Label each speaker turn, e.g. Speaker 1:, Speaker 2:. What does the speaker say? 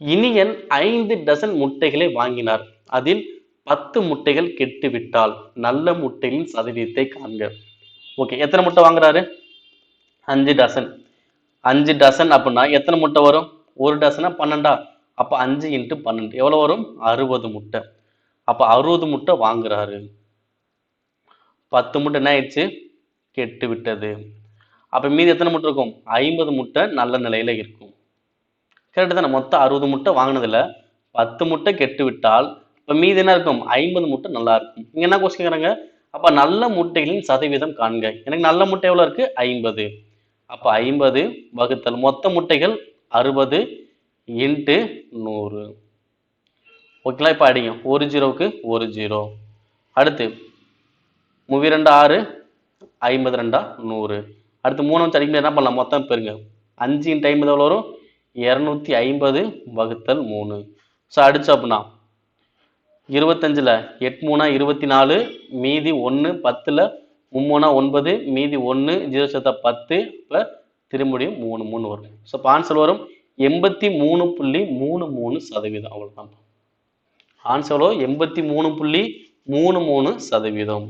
Speaker 1: Iniyan 5 dozen முட்டைகளை வாங்கினார். அதில் 10 முட்டைகள் கெட்டுவிட்டால் நல்ல முட்டைகளின் சதவீதத்தை காண்க. ஓகே, எத்தனை முட்டை வாங்குறாரு? 5 டசன். 5 டசன் அப்படின்னா எத்தனை முட்டை வரும்? ஒரு டசனா 12. அப்ப 5 × 12 எவ்வளவு வரும்? 60 முட்டை. அப்ப 60 முட்டை வாங்குறாரு. 10 முட்டை என்ன ஆயிடுச்சு? கெட்டு விட்டது. அப்ப மீதி எத்தனை முட்டை இருக்கும்? 50 முட்டை நல்ல நிலையில இருக்கும். கரெக்ட் தானே? மொத்தம் 60 முட்டை வாங்கினதுல 10 முட்டை கெட்டு விட்டால் இப்ப மீதி என்ன இருக்கும்? 50 முட்டை நல்லா இருக்கும். இங்க என்ன கொஸ்டின் கேக்குறாங்க? அப்ப நல்ல முட்டைகளின் சதவீதம் காண்க. எனக்கு நல்ல முட்டை எவ்வளவு இருக்கு? 50. அப்ப 50 வகுத்தல் மொத்த முட்டைகள் 60 × 100. ஓகேங்களா? இப்ப அடிங்க. ஒரு ஜீரோவுக்கு ஒரு ஜீரோ. அடுத்து 3 2 6 50 2 100. அடுத்து 3 வச்சு அடிக்கும்போது என்ன பண்ணலாம்? மொத்தம் பெருங்க. 5 × 50 எவ்வளவு வரும்? 250 வகுத்தல் 3. ஸோ அடிச்சு அப்படின்னா 25ல் 8 3 24, மீதி 1, 10ல் 3 9, மீதி 1, 0 சேர்த்தா 10, இப்போ திரும்பியும் 3 3 வரும். ஸோ இப்போ ஆன்சர் வரும் 83.33%. அவ்வளோதான் ஆன்சர். 83.33%.